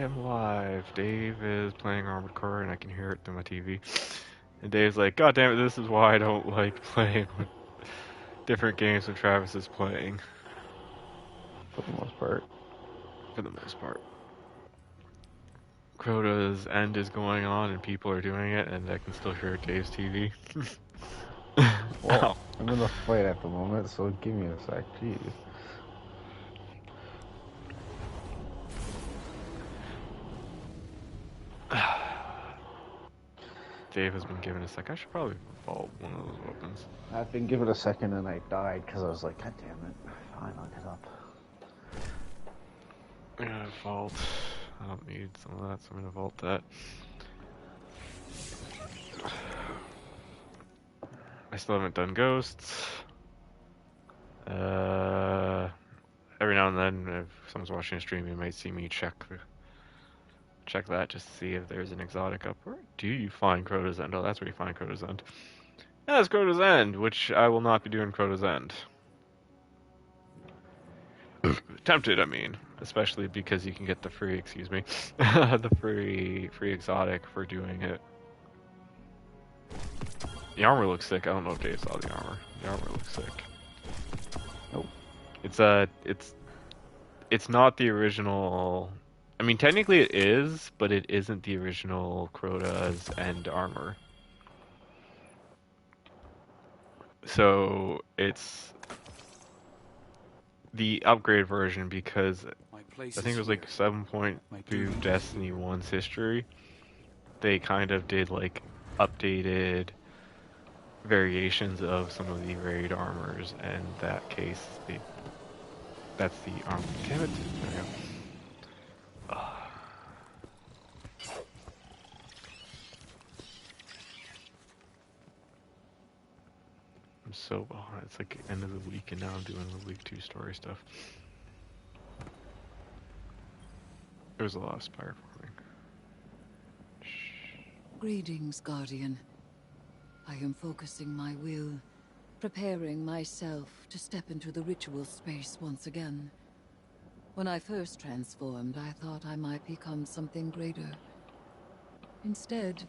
am live. Dave is playing Armored Core and I can hear it through my TV. And Dave's like, God damn it, this is why I don't like playing with different games when Travis is playing. For the most part. For the most part. Crota's End is going on and people are doing it and I can still hear Dave's TV. Well, I'm in a fight at the moment, so give me a sec. Jeez. Dave has been given a sec. I should probably vault one of those weapons. I've been given a second and I died because I was like, God damn it. Fine, I'll get up. I'm gonna vault. I don't need some of that, so I'm gonna vault that. I still haven't done ghosts. Every now and then, if someone's watching a stream, you might see me check that just to see if there's an exotic up. Where do you find Crota's End? Oh, that's where you find Crota's End. Yeah, it's Crota's End, which I will not be doing Crota's End. Tempted, I mean, especially because you can get the free, excuse me, the free exotic for doing it. The armor looks sick. I don't know if Dave saw the armor. The armor looks sick. Nope. It's not the original. I mean, technically it is, but it isn't the original Crota's End armor. So it's the upgrade version because I think it was like 7.2 Destiny 1's history. They kind of did like updated variations of some of the raid armors, and in that case, that's the armor. Damn it! There we go. I'm so behind. It's like end of the week, and now I'm doing the week 2 story stuff. There was a lot of spire farming. Greetings, Guardian. I am focusing my will, preparing myself to step into the ritual space once again. When I first transformed, I thought I might become something greater. Instead,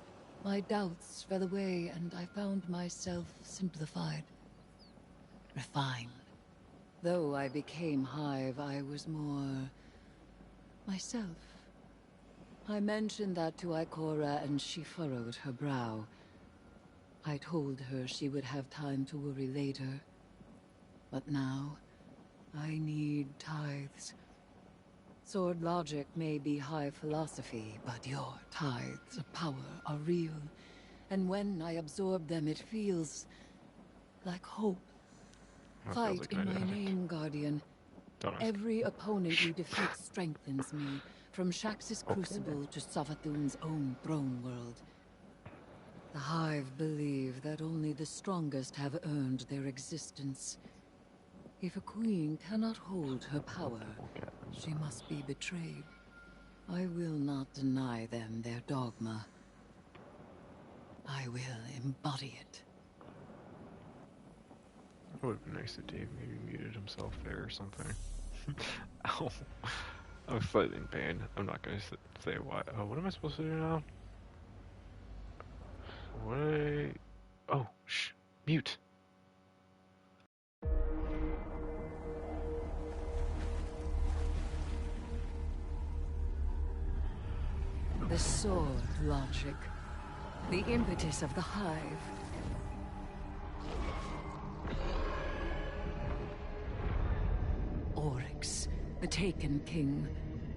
my doubts fell away and I found myself simplified, refined. Though I became Hive, I was more myself. I mentioned that to Ikora and she furrowed her brow. I told her she would have time to worry later. But now, I need tithes. Sword logic may be high philosophy, but your tithes of power are real. And when I absorb them, it feels like hope. Fight in my name, Guardian. Every opponent you defeat strengthens me, from Shax's Crucible to Savathun's own throne world. The Hive believe that only the strongest have earned their existence. If a queen cannot hold her power, she must be betrayed. I will not deny them their dogma. I will embody it. It would have been nice if Dave maybe muted himself there or something. Ow. I'm slightly in pain. I'm not going to say why. Oh, what am I supposed to do now? Oh, shh. Mute. The sword logic. The impetus of the Hive. Oryx, the Taken King,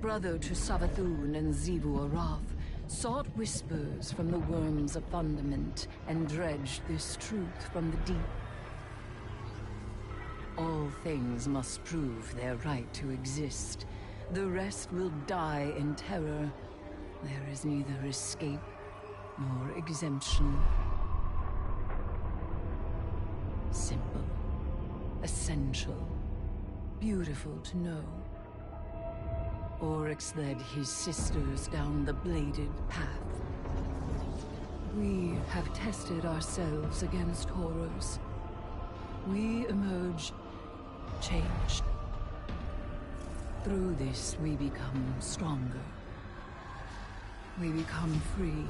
brother to Savathun and Xivu Arath, sought whispers from the worms of fundament and dredged this truth from the deep. All things must prove their right to exist. The rest will die in terror. There is neither escape nor exemption. Simple, essential, beautiful to know. Oryx led his sisters down the bladed path. We have tested ourselves against horrors. We emerge changed. Through this, we become stronger, we become free.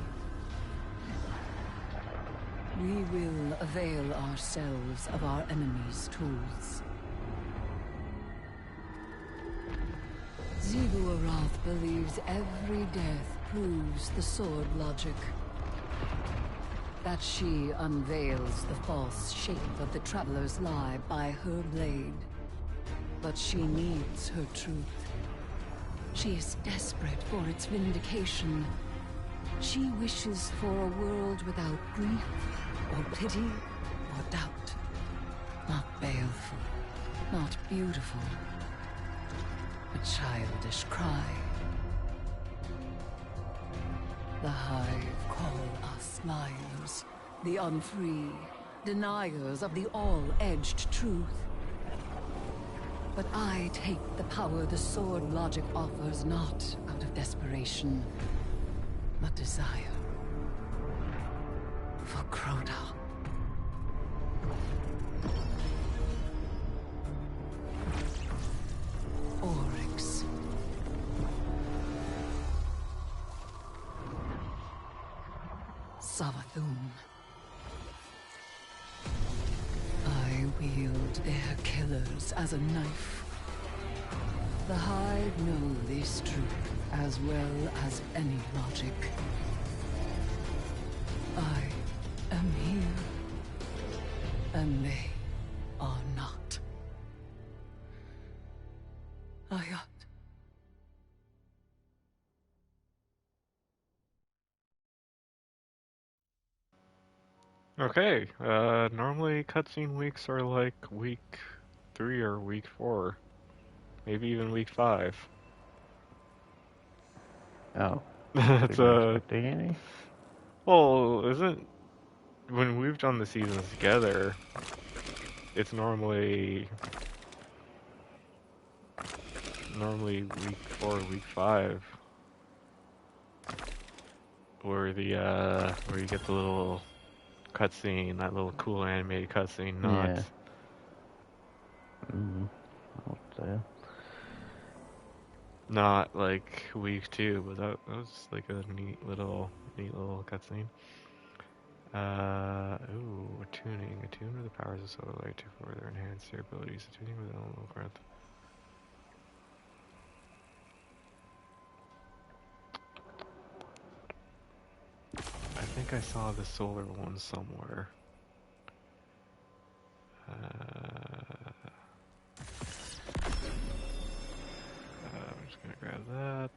We will avail ourselves of our enemy's tools. Zebu Arath believes every death proves the sword logic. That she unveils the false shape of the Traveler's lie by her blade. But she needs her truth. She is desperate for its vindication. She wishes for a world without grief, or pity, or doubt. Not baleful, not beautiful. A childish cry. The Hive call us liars, the unfree, deniers of the all-edged truth. But I take the power the sword logic offers not out of desperation, but desire. For Crota. Oryx. Savathun. I wield their killers as a knife. The Hive know this truth as well as any logic. I am here, and they are not. Ayat. Okay, normally cutscene weeks are like week 3 or week 4. Maybe even week 5. Oh. It's Did you expect any? well, isn't when we've done the seasons together, it's normally week 4, week 5, where where you get the little cutscene, that little cool animated cutscene, not Yeah. I'll say. not like week 2, but that was like a neat little cutscene. Ooh, tuning. Attune with the powers of solar light to further enhance their abilities. Attuning with elemental breath. I think I saw the solar one somewhere. I'm just gonna grab that.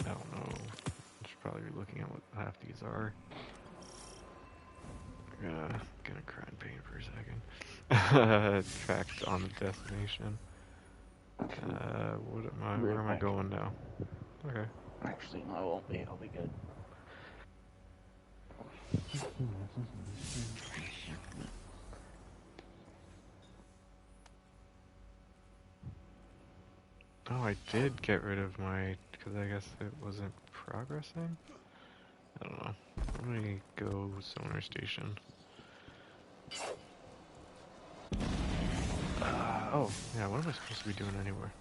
I don't know. I should probably be looking at what half these are. Gonna cry in pain for a second. Tracked on the destination. Where am I going now? Okay. Actually, no, I won't be. I'll be good. Oh, I did get rid of my, because I guess it wasn't progressing? I don't know. Let me go sonar station. Oh, yeah, what am I supposed to be doing anywhere?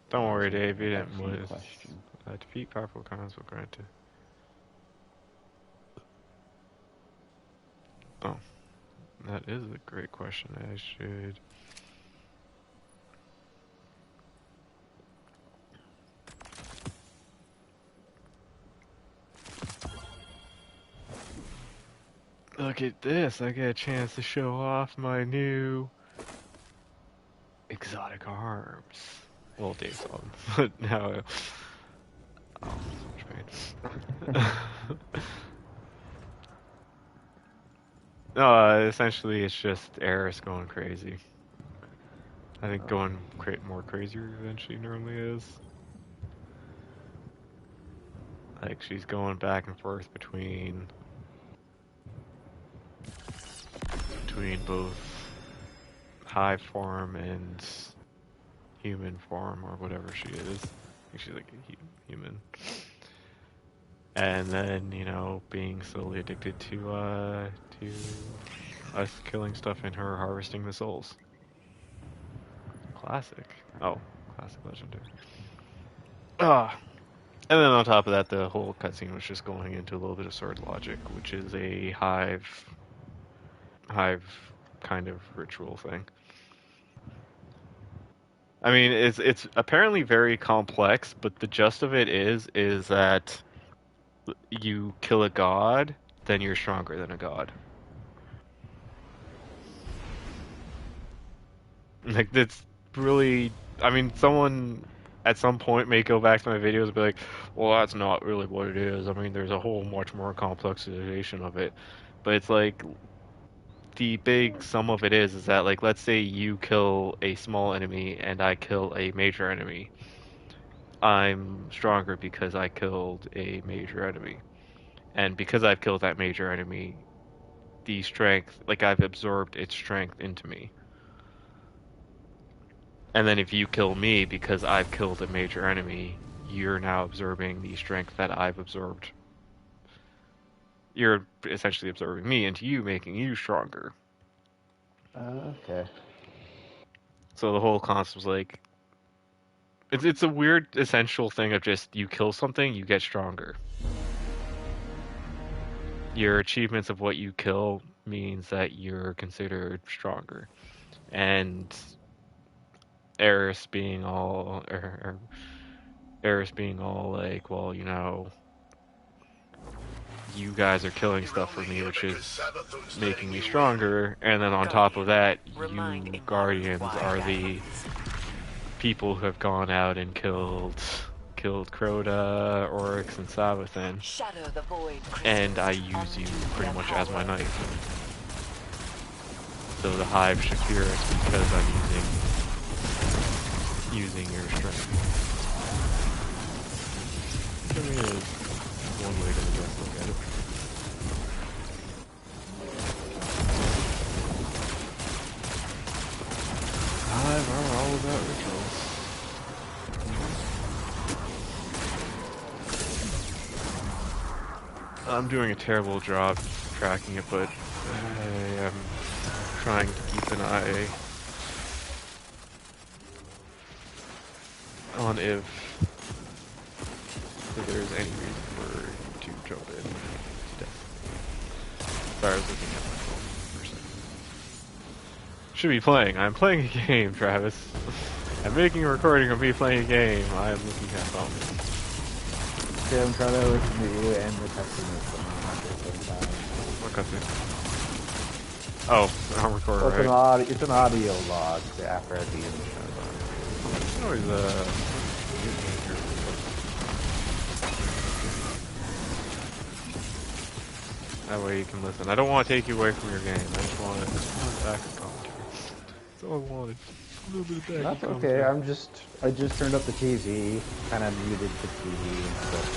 Don't worry, Dave, you didn't lose. Defeat powerful cons will grant it. Oh, that is a great question. I should... Look at this, I get a chance to show off my new exotic arms. Well, Dave saw them, but now... Oh, so much pain. No, essentially it's just Eris going crazy. I think going more crazier than she normally is. Like, she's going back and forth between both hive form and human form, or whatever she is. I think she's like a human. And then, you know, being slowly addicted to us killing stuff and her harvesting the souls. Classic. Oh, classic legendary. Ah. And then on top of that, the whole cutscene was just going into a little bit of sword logic, which is a hive kind of ritual thing. I mean, it's apparently very complex, but the gist of it is that you kill a god, then you're stronger than a god. Like that's really, I mean, someone at some point may go back to my videos and be like, well, that's not really what it is. I mean, there's a whole much more complexization of it. But it's like the big sum of it is that like let's say you kill a small enemy and I kill a major enemy. I'm stronger because I killed a major enemy. And because I've killed that major enemy, the strength, like I've absorbed its strength into me. And then if you kill me because I've killed a major enemy, you're now absorbing the strength that I've absorbed. You're essentially absorbing me into you, making you stronger. Okay. So the whole concept was like, it's a weird essential thing of just you kill something, you get stronger. Your achievements of what you kill means that you're considered stronger. And Eris being all Eris being all like, well, you know, you guys are killing stuff for me, which is making me stronger, and then on top of that, you Guardians are the people who have gone out and killed Crota, Oryx, and Savathun, and I use you pretty much as my knife. So the Hive should fear us because I'm using your strength. I mean, it is one way to just look at it. Hive are all about rituals. I'm doing a terrible job tracking it, but I am trying to keep an eye on if there's any reason for you to jump in. Sorry, I was looking at my phone for a second. Should be playing. I'm playing a game, Travis. I'm making a recording of me playing a game. I am looking at phone. Okay, I'm trying to listen to you and the cutscene is going on at the same time. What cutscene? Oh, I'm recording, well, right? it's an audio log after at the end of the show. Always, that way you can listen. I don't want to take you away from your game. I just want it back in commentary. That's all I wanted. A little bit of back. That's okay. I just turned up the TV, kind of muted the TV and stuff.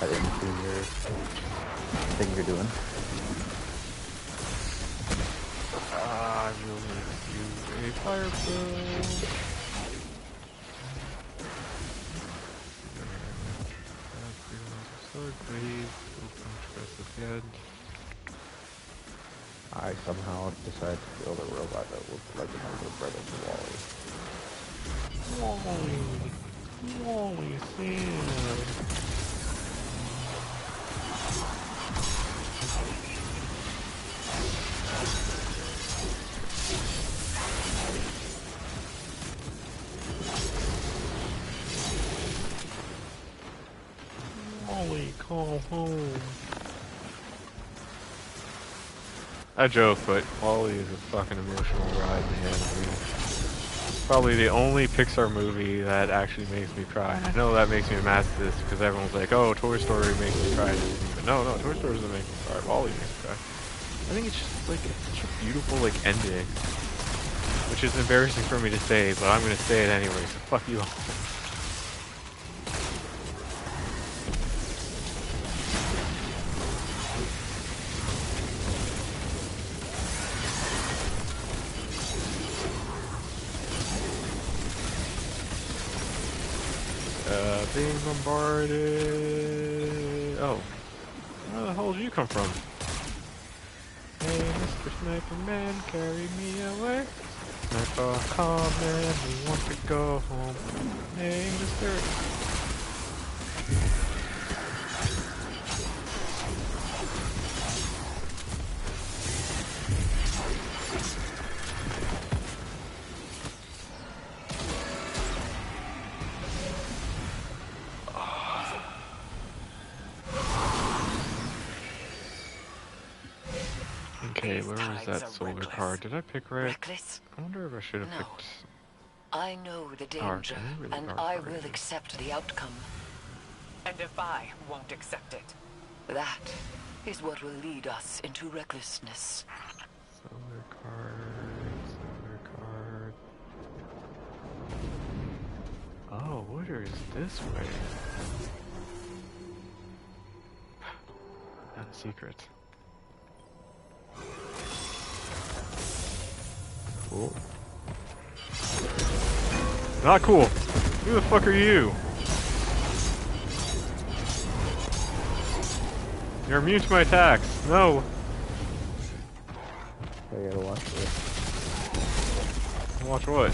I didn't see your thing you're doing. I will make you a fireball. I somehow decided to build a robot that looked like an older brother to Wally. Wally, Sam. Wally, call home. I joke, but Wally is a fucking emotional ride, man. I mean, probably the only Pixar movie that actually makes me cry. I know that makes me a masochist because everyone's like, "Oh, Toy Story makes me cry." But no, Toy Story doesn't make me cry. Wally makes me cry. I think it's just like it's such a beautiful like ending, which is embarrassing for me to say, but I'm gonna say it anyway. So fuck you all. Being bombarded. Oh, where the hell did you come from? Hey, Mr. Sniper Man, carry me away. Sniper common, we want to go home. Hey, Mr. Okay, where was that solar card? Did I pick right? Reckless? I wonder if I should have No. picked... I know the danger, and I will accept the outcome. And if I won't accept it? That is what will lead us into recklessness. Solar card... Oh, water is this way. Not a secret. Cool. Not cool. Who the fuck are you? You're immune to my attacks. No. I gotta watch this. Watch what?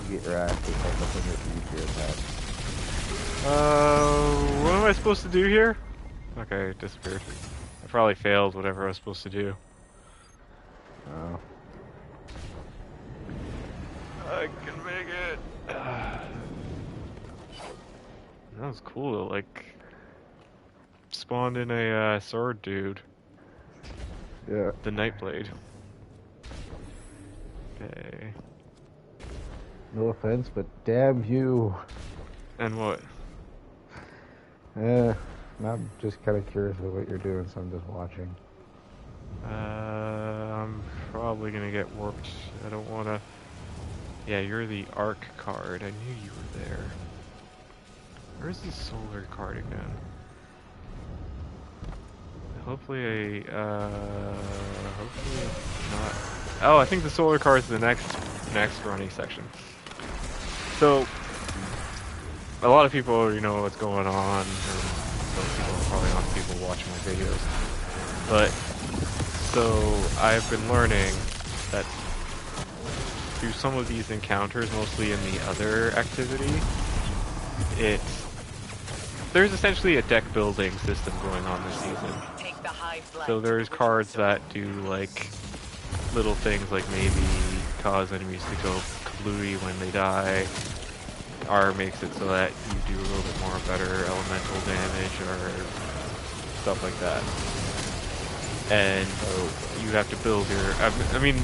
You get your ass to take up in your future attack. What am I supposed to do here? Okay, it disappeared. I probably failed whatever I was supposed to do. Oh. I can make it. That was cool. Like, spawned in a sword dude. Yeah. The Nightblade. Okay. No offense, but damn you. And what? I'm just kind of curious of what you're doing, so I'm just watching. I'm probably gonna get warped. I don't wanna... Yeah, you're the Arc card. I knew you were there. Where's the Solar card again? Hopefully hopefully not... Oh, I think the Solar card is the next running section. So, a lot of people already know what's going on, and most people are probably not people watching my videos. But, so, I've been learning that through some of these encounters, mostly in the other activity, there's essentially a deck building system going on this season. So there's cards that do like little things like maybe cause enemies to go kablooey when they die, or makes it so that you do a little bit more better elemental damage or stuff like that. And you have to build your... I mean,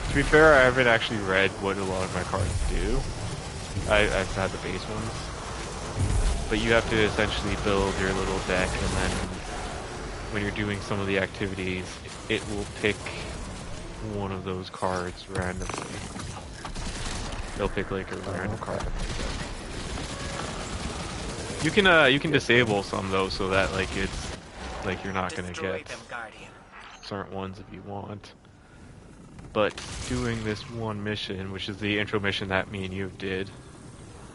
to be fair, I haven't actually read what a lot of my cards do. I've had the base ones. But you have to essentially build your little deck, and then when you're doing some of the activities, it will pick one of those cards randomly. They'll pick like a random card. You can disable some though, so that like it's like you're not gonna get certain ones if you want. But doing this one mission, which is the intro mission that me and you did,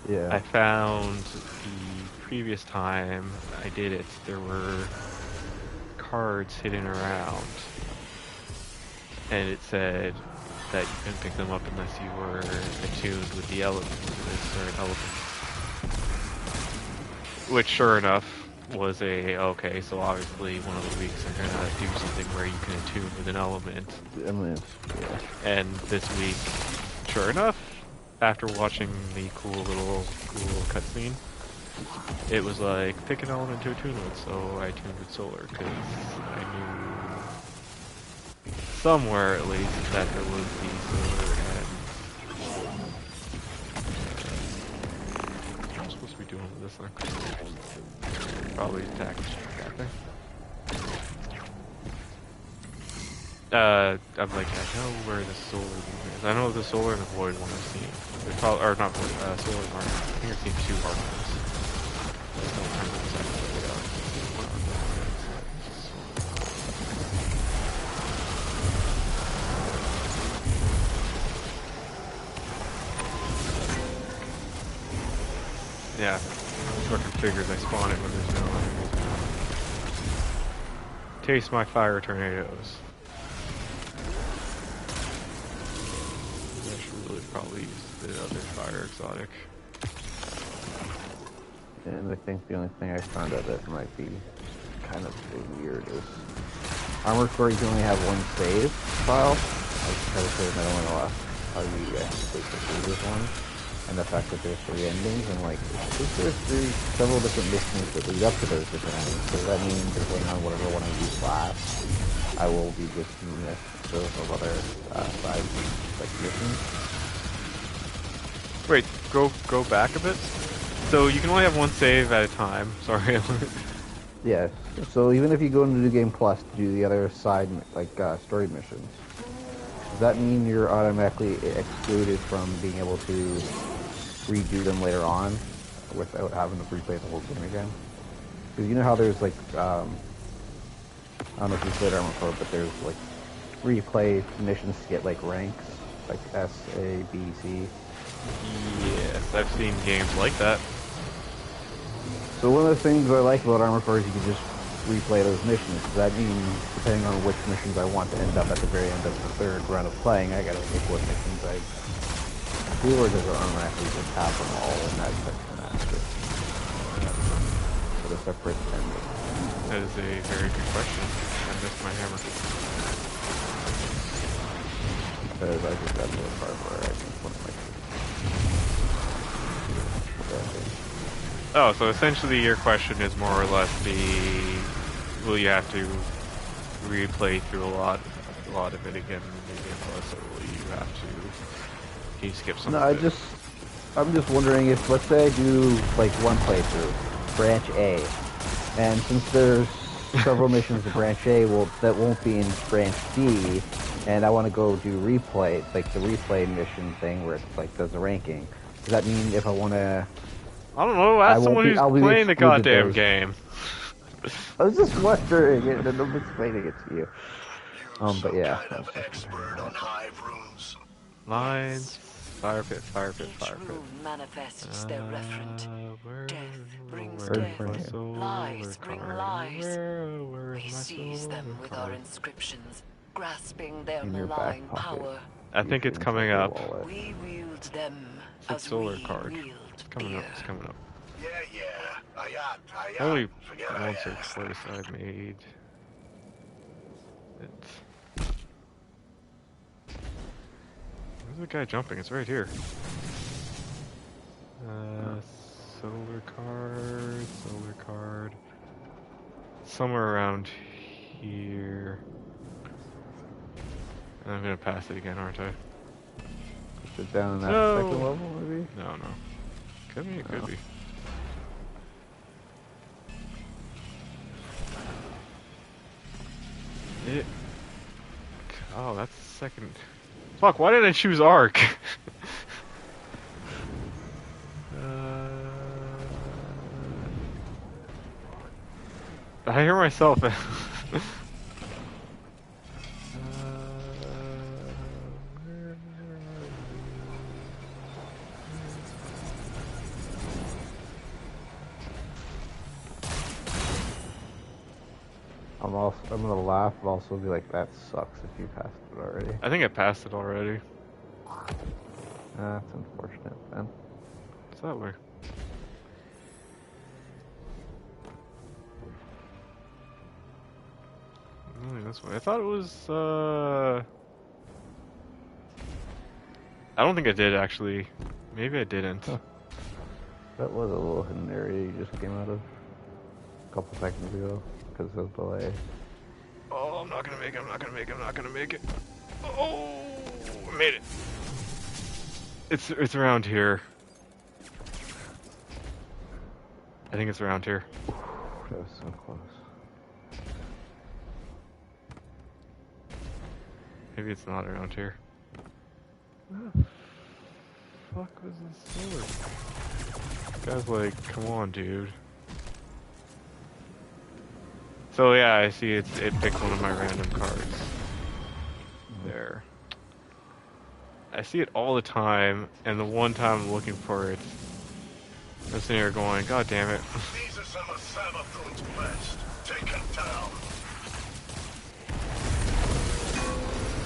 Yeah. I found the previous time I did it, there were cards hidden around, and it said that you couldn't pick them up unless you were attuned with the elements, with certain elements. Which, sure enough, was okay, so obviously one of the weeks they're gonna do something where you can attune with an element. Yeah. And this week, sure enough, after watching the cool little cutscene, it was like, pick an element to attune with, so I tuned with Solar, because I knew somewhere at least that there would be Solar, and what am I supposed to be doing with this thing? Probably attack that thing. I'm like, I know where the Solar one is. I know the Solar and the Void one I've seen. They're probably, or not Void, Solar and Arc. I think I've seen 2 Arc ones. I don't remember exactly what they are. Yeah, fucking figures I spawn it when there's no enemies. Taste my fire tornadoes. probably use the other fire exotic. And I think the only thing I found out that might be kind of weird is Armor Core, you can only have one save file. I just try to say that I don't know how you actually complete this one. And the fact that there's 3 endings, and like, there's several different missions that lead up to those different endings. So that means depending on whatever one I use last, I will be just doing those other side like missions. Wait, go back a bit. So you can only have one save at a time. Sorry. Yes. So even if you go into New Game Plus to do the other side, like story missions, does that mean you're automatically excluded from being able to redo them later on without having to replay the whole game again? Because you know how there's like, I don't know if you played Armored Core, but there's like replay missions to get like ranks, like S, A, B, C. Yes, I've seen games like that. So one of the things I like about Armored Core is you can just replay those missions. Does that mean, depending on which missions I want to end up at the very end of the 3rd round of playing, I gotta pick what missions I do, or does it automatically just have them all in that section after? For the separate ending? That is a very good question. I missed my hammer. Because I just got to the part where I can put my... Oh, so essentially your question is more or less will you have to replay through a lot of it again, or will you have to, can you skip some No, of it? I'm just wondering if, let's say I do like one playthrough, branch A, and since there's several missions in branch A that won't be in branch B, and I want to go do replay, like the replay mission thing where it like does the ranking, does that mean if I want to... I don't know, ask someone who's playing the goddamn game. I was just wondering, and I'm explaining it to you. But yeah. Lines, fire pit, fire pit, fire pit. Manifests their referent. Death brings where's death. my soul? Lies bring lies. Where's We my seize soul? them with our inscriptions, grasping their In your malign back pocket. power. I think it's coming up. We wield them It's as solar we card. wield It's coming up, fear. it's coming up. Yeah. Only once or twice I made it. Where's the guy jumping? It's right here. Solar card. Somewhere around here. And I'm gonna pass it again, aren't I? Push it down in that second level, maybe? No. Could be, it could be. Oh, that's the second. Fuck, why did I choose Arc? I hear myself. I'm gonna laugh, but also be like, that sucks if you passed it already. I think I passed it already. That's unfortunate, then. What's that way? Only this way. I thought it was, I don't think I did, actually. Maybe I didn't. Huh. That was a little hidden area you just came out of a couple seconds ago, because of the delay. Oh, I'm not gonna make it. Oh, I made it. It's around here. I think it's around here. That was so close. Maybe it's not around here. What the fuck was this sword? This guy's like, come on, dude. So yeah, I see it picked one of my random cards. There. I see it all the time, and the one time I'm looking for it, I'm sitting here going, God damn it. These are some of Savathun's best. Take him down.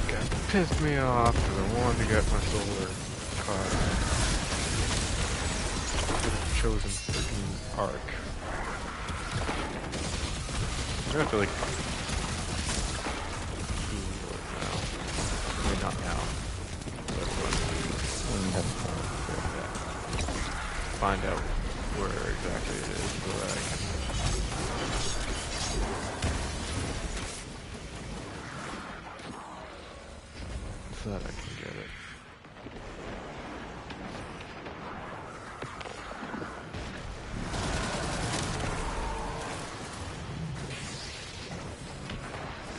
Guy pissed me off because I wanted to get my solar. card. Could have chosen certain arc. I'm gonna have to like heal it now. I mean, not now. But yeah. Find out where exactly it is so that I can. So that I can get it.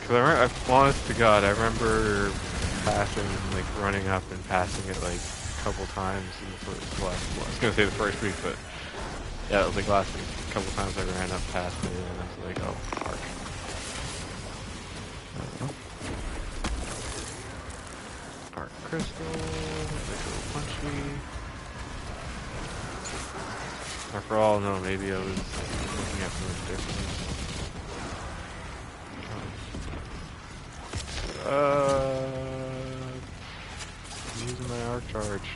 Cause honest to God, I remember passing, like running up and passing it like a couple times in the first, well, I was gonna say the first week, but yeah, it was like last week. A couple times I ran up past it and I was like, oh, arc. Arc crystal, like a punchy. Or for all I know, maybe I was looking at something different. I'm using my arc charge.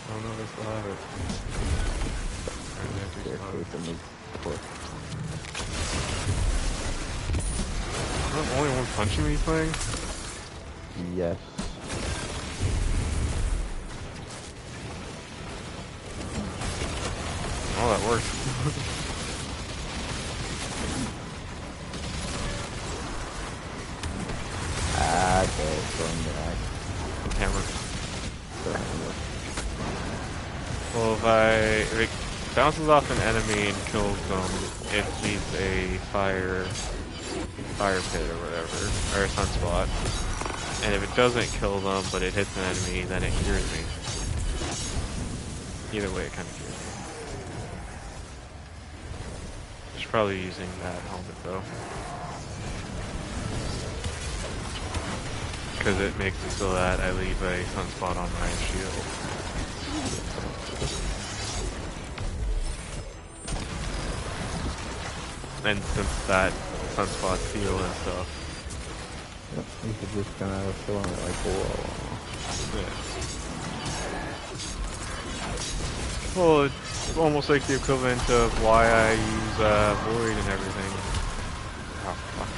I don't know if I still have it. I'm the only one punching these things? Yes. Oh, that works. Okay, going back. Hammer. The hammer. Well, if it bounces off an enemy and kills them, it leaves a fire pit or whatever, or a sunspot. And if it doesn't kill them, but it hits an enemy, then it cures me. Either way, it kind of cures me. Just probably using that helmet though. Because it makes it so that I leave a sunspot on my shield. And since that sunspot's heal and stuff. Yep, you could just kind of fill in it like, whoa. Yeah. Well, it's almost like the equivalent of why I use Void and everything. Oh, fuck.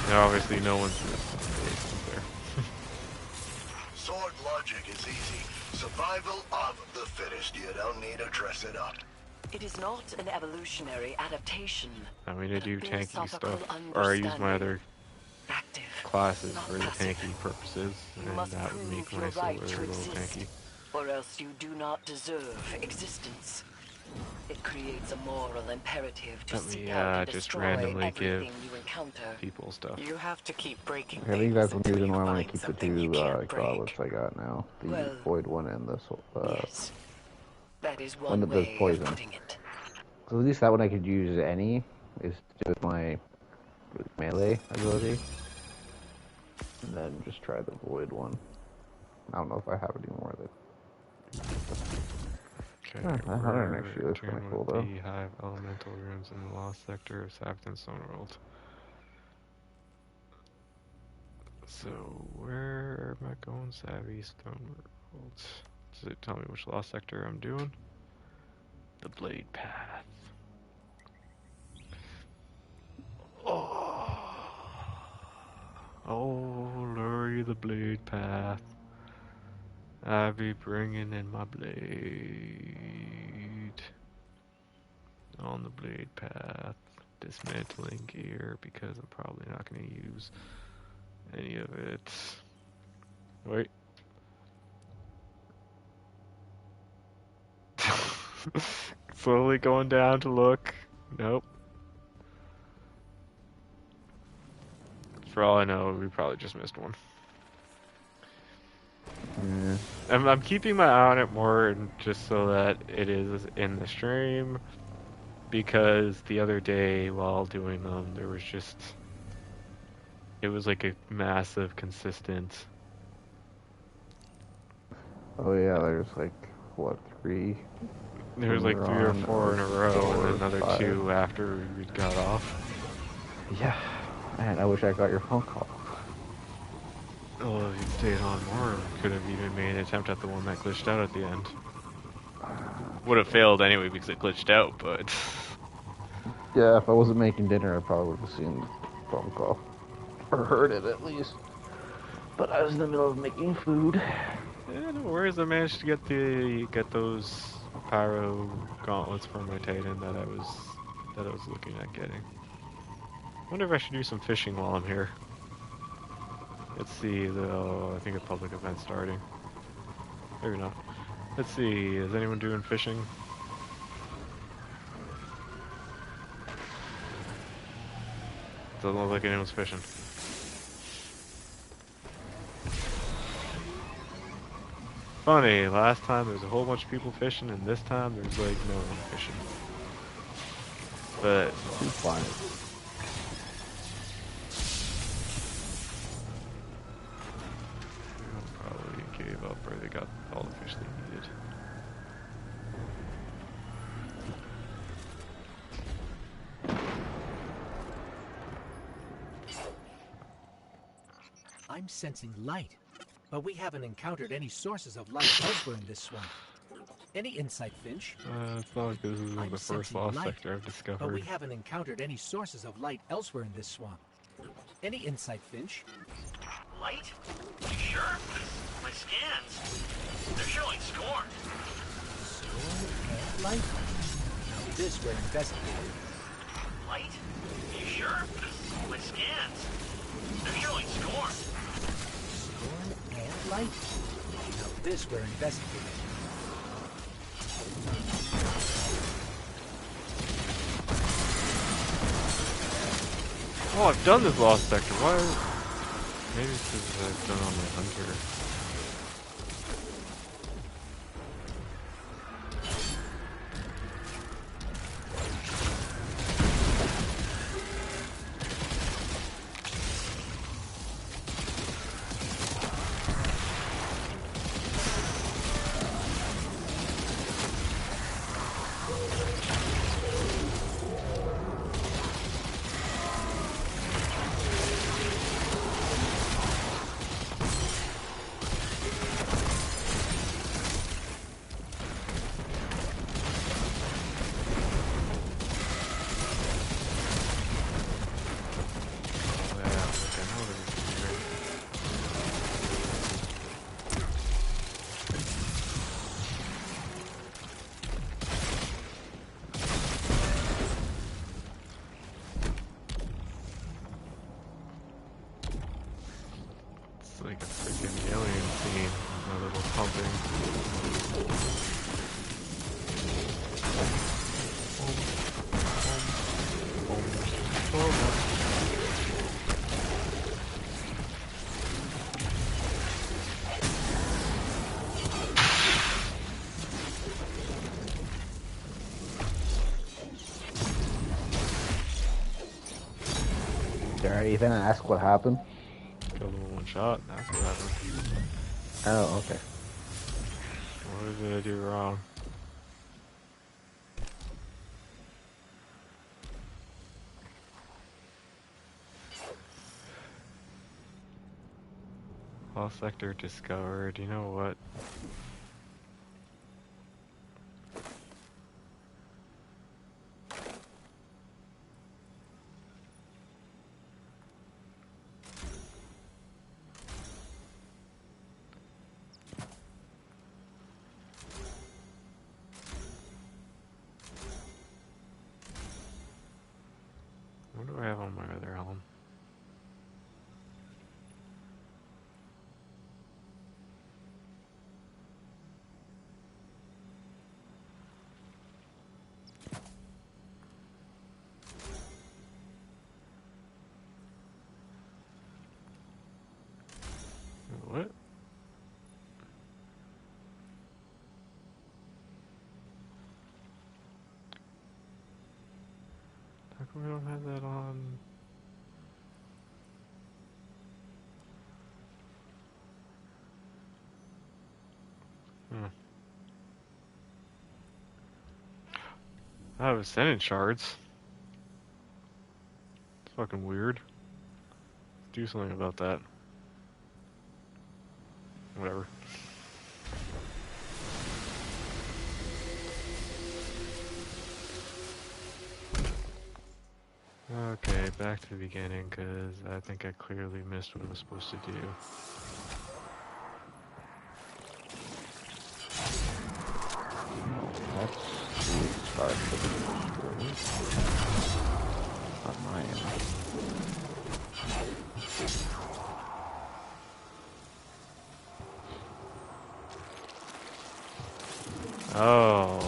Now, obviously, no one's there. Sword logic is easy. Survival of the fittest. You don't need to dress it up. It is not an evolutionary adaptation. I mean, I do tanky philosophical stuff, or I use my other active, classes not for the passive. tanky purposes, You and must that would make prove my your solar right a to little exist, tanky. or else you do not deserve existence. It creates a moral imperative to Let me seek out and just destroy randomly give everything you encounter. people stuff. You have to keep breaking I think things that's one until reason you why I want find to keep the something you two can't break. gauntlets I got now. The Well, Void one and this Yes, that is one one that does way of poison. putting it. So at least that one I could use any is just my melee ability. And then just try the Void one. I don't know if I have any more of it. Okay, That hunter actually looks kind of cool though. The Hive Elemental Runes in the Lost Sector of Sapton Stoneworld. So, where am I going? Savvy Stoneworld. Does it tell me which Lost Sector I'm doing? The Blade Path. Oh, Lurie the Blade Path. I be bringing in my blade. On the Blade Path. Dismantling gear because I'm probably not going to use any of it. Wait. Slowly going down to look. Nope. For all I know, we probably just missed one. Yeah. I'm keeping my eye on it more just so that it is in the stream, because the other day while doing them, there was just, it was like a massive consistent. Oh yeah, there's like, what, 3? There was like 3 or 4 in a row, and then another 5. 2 after we got off. Yeah, man, I wish I got your phone call. Oh, if you'd stayed on more, could have even made an attempt at the one that glitched out at the end. Would have failed anyway because it glitched out, but... Yeah, if I wasn't making dinner, I probably would have seen the phone call. Or heard it, at least. But I was in the middle of making food. Yeah, no worries. I managed to get those pyro gauntlets for my Titan that I was looking at getting. Wonder if I should do some fishing while I'm here. Let's see. I think a public event starting. Maybe not. Let's see. Is anyone doing fishing? Doesn't look like anyone's fishing. Funny, last time there's a whole bunch of people fishing, and this time there's like no one fishing. But Too quiet. probably gave up, or they got all the fish they needed. I'm sensing light, but we haven't encountered any sources of light elsewhere in this swamp. Any insight, Finch? It's not like this isn't I'm the first sensing lost light, sector I've discovered. but we haven't encountered any sources of light elsewhere in this swamp. Any insight, Finch? Light? You sure? My scans, they're showing scorn. Storm and light? Now this we're investigating. Light? You sure? My scans, they're showing scorn. Storm and light? Now this we're investigating. Oh, I've done this lost sector. Why? Maybe it's because I've done on my hunter. It's like a freaking alien scene. My little pumping. Are you gonna ask what happened? Killed him in one shot. That's what happened. Oh, okay. What did I do wrong? Lost sector discovered. You know what? What do I have on my other helm? What? How come we don't have that on? I was sending shards. It's fucking weird. Do something about that. whatever. Okay, back to the beginning, because I think I clearly missed what I was supposed to do. That's the start of the story. Not my end. Oh.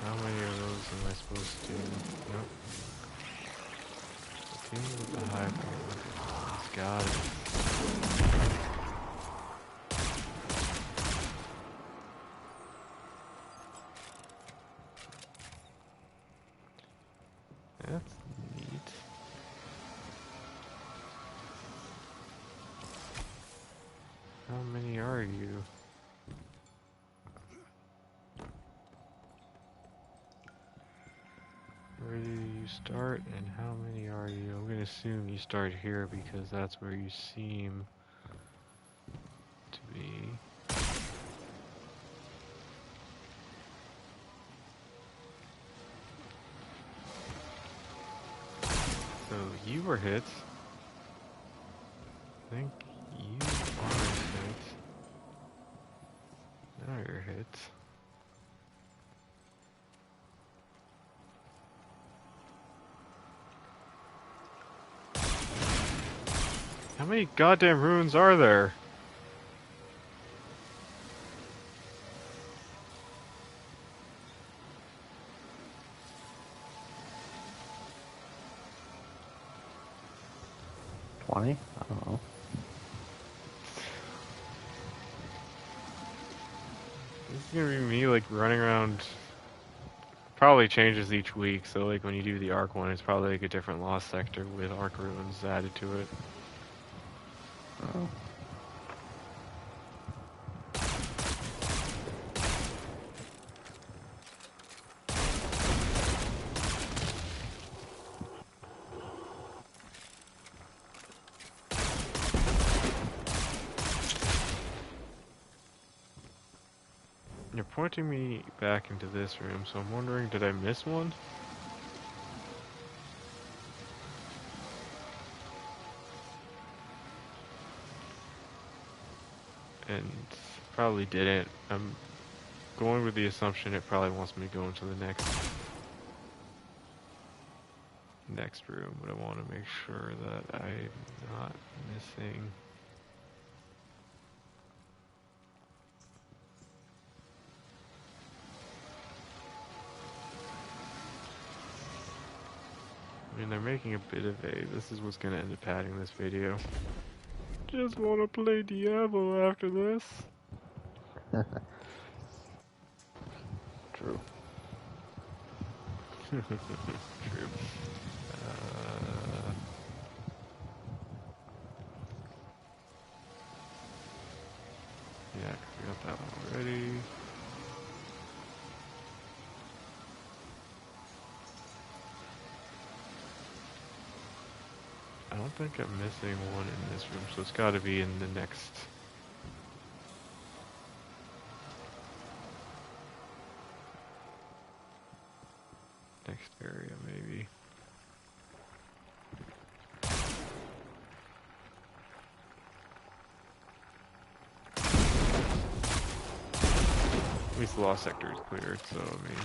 How many of those am I supposed to do? Nope. The team with the high power. He's got it. That's neat. How many are you? Where do you start and how many are you? I'm gonna assume you start here because that's where you seem to be. So you were hit. I think you are hit. Now you're hit. How many goddamn runes are there? I don't know. This is gonna be me like running around. Probably changes each week, so like when you do the Arc one, it's probably like a different lost sector with Arc runes added to it. Oh. You're pointing me back into this room, so I'm wondering, did I miss one? And probably didn't. I'm going with the assumption it probably wants me to go into the next room, but I want to make sure that I'm not missing. I mean, they're making a bit of a, this is what's going to end up padding this video. Just want to play Diablo after this. True. True. Yeah, 'cause we got that one already. I don't think I'm missing one in this room, so it's got to be in the next area, maybe. At least the lost sector is cleared, so I mean.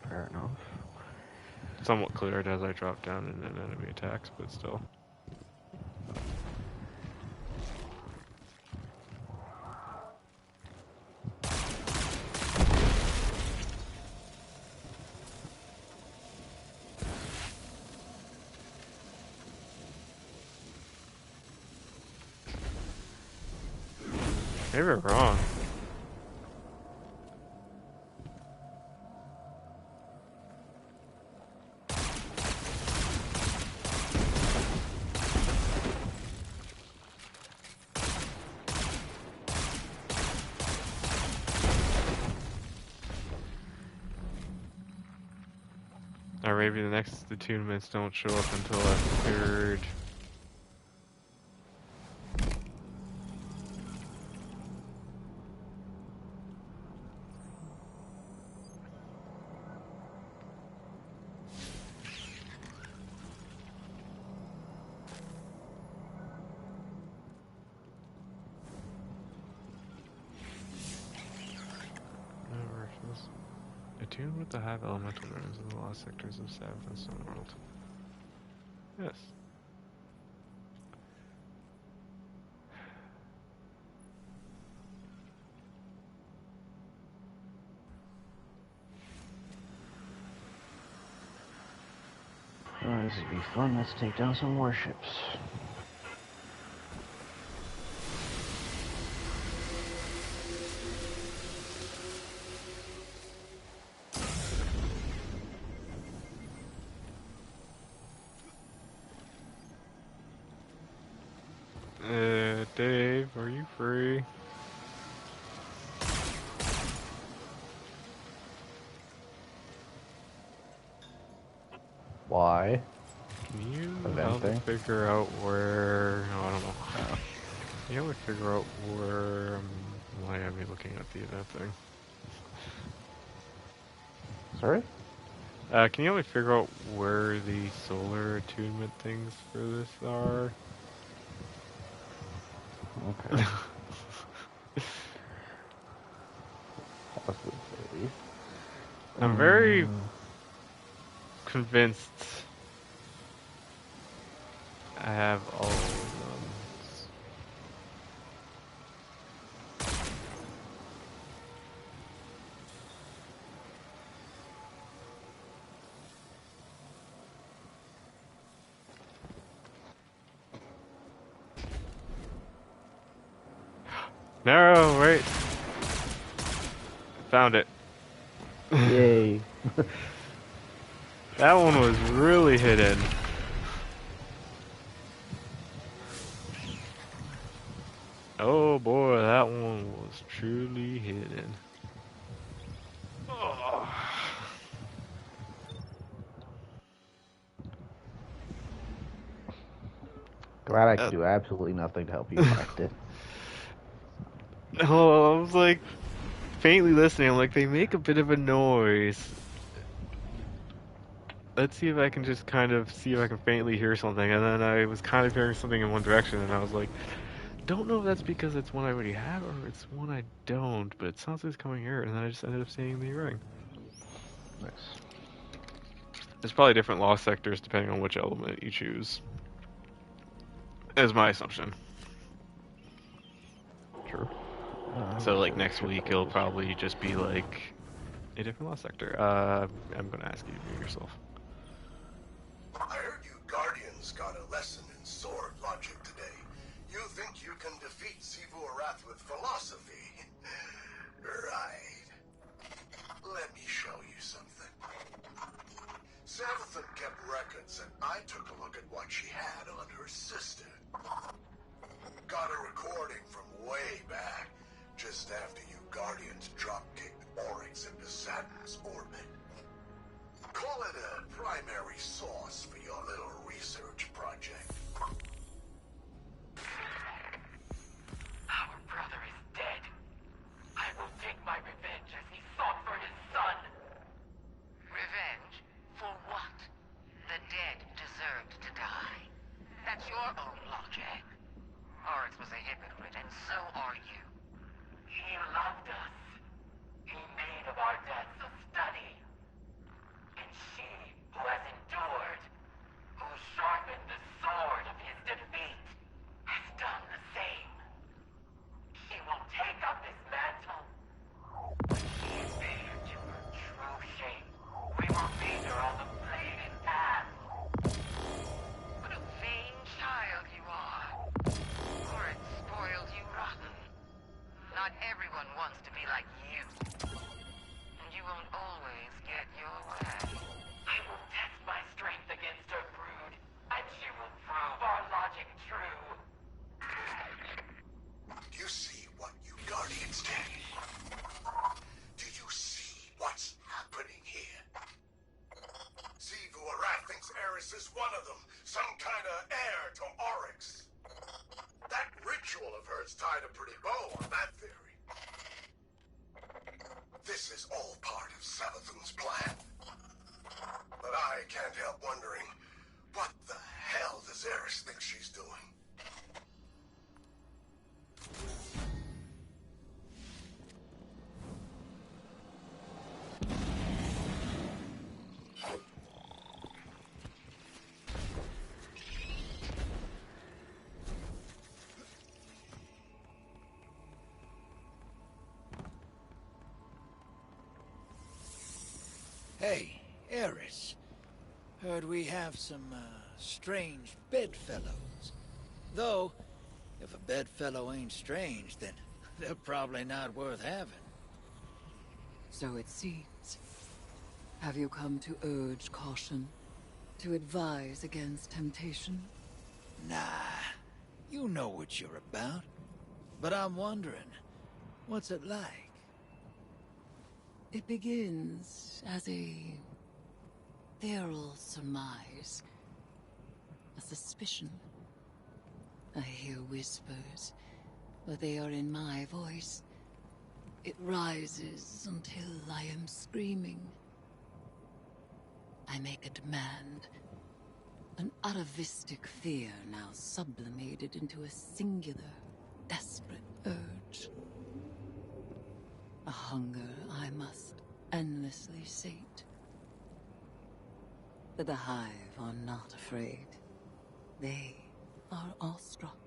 Fair enough. Somewhat cleared as I drop down and then enemy attacks, but still. Maybe we're wrong. maybe the next attunements don't show up until after 3rd. Attuned with the hive elemental runes in the lost sectors of Sabbath and Stoneworld. Yes. Oh, this would be fun. Let's take down some warships. Dave, are you free? Why? Can you help Eventing? me figure out where... No, I don't know. Can you help me figure out where... why am I looking at the event thing? Sorry? Can you help me figure out where the solar attunement things for this are? Okay. Possibly. I'm very convinced I have all of them. No, wait. Found it. Yay. That one was really hidden. Oh boy, that one was truly hidden. Oh. Glad I could do absolutely nothing to help you find it. Oh, I was like faintly listening. I'm like, they make a bit of a noise. Let's see if I can just kind of see if I can faintly hear something. And then I was kind of hearing something in one direction, and I was like, don't know if that's because it's one I already have or it's one I don't, but it sounds like it's coming here. And then I just ended up seeing the ring. Nice. There's probably different lost sectors depending on which element you choose. Is my assumption. True. So like next week it'll probably just be like a different lost sector. I'm gonna ask you to mute yourself. I heard you Guardians got a lesson in sword logic today. You think you can defeat Sivu Arath with philosophy? Right. Let me show you something. Savathan kept records, and I took a look at what she had on her sister. Got a recording from way back, just after you Guardians drop-kicked Oryx into Saturn's orbit. Call it a primary source for your little research project. Our brother is dead. I will take my revenge as he sought for his son. Revenge? For what? The dead deserved to die. That's your own logic. Oryx was a hypocrite, and so are you. He loved us. He made of our deaths a study. And she, who has endured, who sharpened the sword of his defeat, has done the same. She will take up his mantle. When she is bared to her true shape, we will meet her on the flaming path. What a vain child you are. Oryx spoiled you rotten. Not everyone wants to be like you. And you won't always get your way. I will test my strength against her brood, and she will prove our logic true. Do you see what you Guardians did? Do you see what's happening here? Sivu Savathun's plan. But I can't help wondering, what the hell does Eris think she's doing? Hey, Eris. Heard we have some, strange bedfellows. Though, if a bedfellow ain't strange, then they're probably not worth having. So it seems. Have you come to urge caution? To advise against temptation? Nah, you know what you're about. But I'm wondering, what's it like? It begins as a feral surmise, a suspicion. I hear whispers, but they are in my voice. It rises until I am screaming. I make a demand, an atavistic fear now sublimated into a singular, desperate urge. A hunger I must endlessly sate. But the Hive are not afraid. They are awestruck.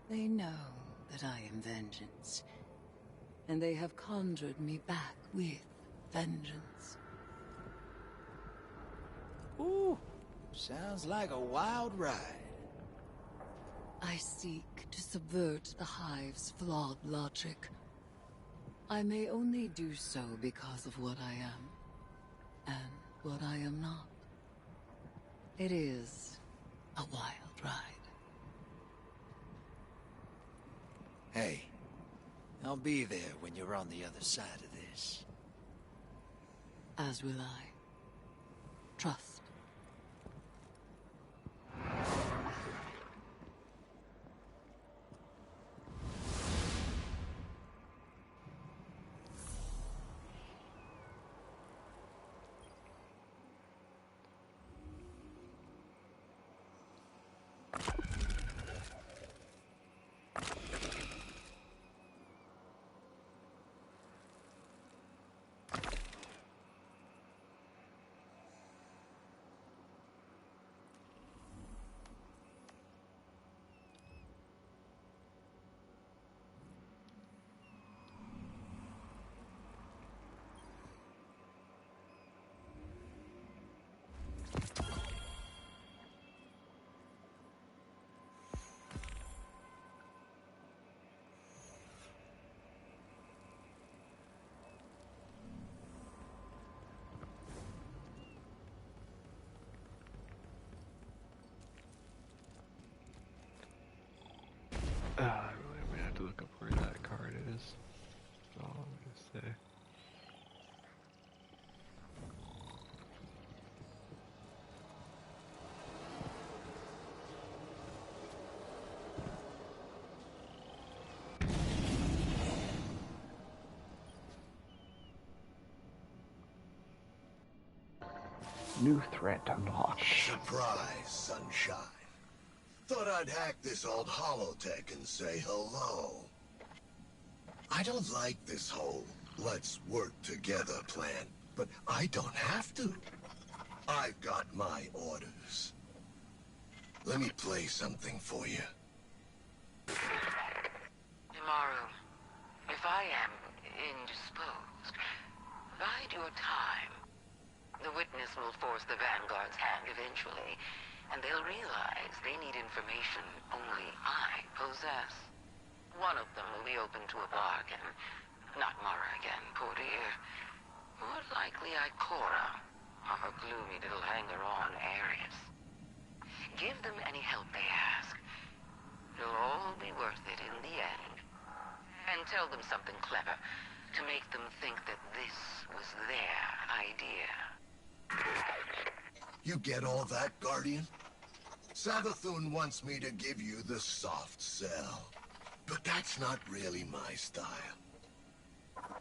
They know that I am vengeance, and they have conjured me back with vengeance. Ooh, sounds like a wild ride. I seek to subvert the Hive's flawed logic. I may only do so because of what I am, and what I am not. It is a wild ride. Hey, I'll be there when you're on the other side of this. As will I. Trust. I really might have to look up where that card is. That's all I'm gonna say. New threat unlocked. Surprise, sunshine. Thought I'd hack this old holotech and say hello. I don't like this whole let's work together plan, but I don't have to. I've got my orders. Let me play something for you. Tomorrow, if I am indisposed, bide your time. The witness will force the Vanguard's hand eventually, and they'll realize they need information only I possess. One of them will be open to a bargain. Not Mara again, poor dear. More likely Ikora, or her gloomy little hanger-on Ares. Give them any help they ask. It'll all be worth it in the end. And tell them something clever, to make them think that this was their idea. You get all that, Guardian? Savathun wants me to give you the soft sell. But that's not really my style.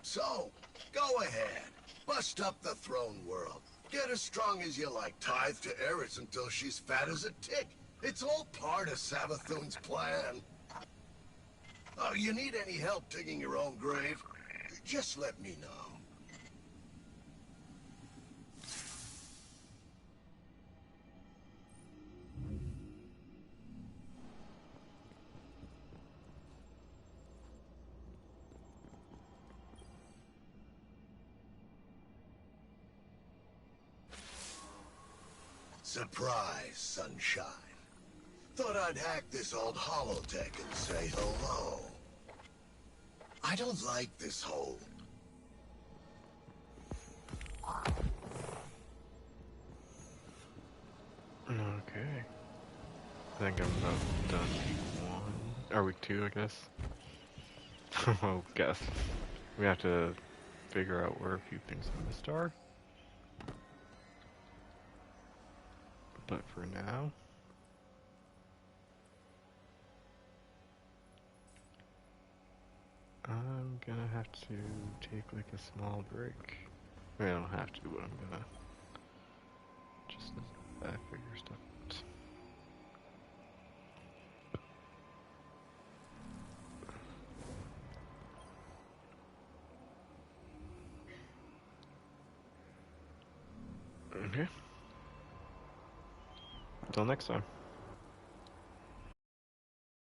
So, go ahead. Bust up the throne world. Get as strong as you like. Tithe to Eris until she's fat as a tick. It's all part of Savathun's plan. Oh, you need any help digging your own grave? Just let me know. Surprise, sunshine. Thought I'd hack this old holodeck and say hello. I don't like this hole. Okay. I think I'm about done week 1. Or week 2, I guess. Well, guess. We have to figure out where a few things missed are. But for now... I'm gonna have to take like a small break. I mean, I don't have to, but I'm gonna just figure stuff out. Okay. Until next time.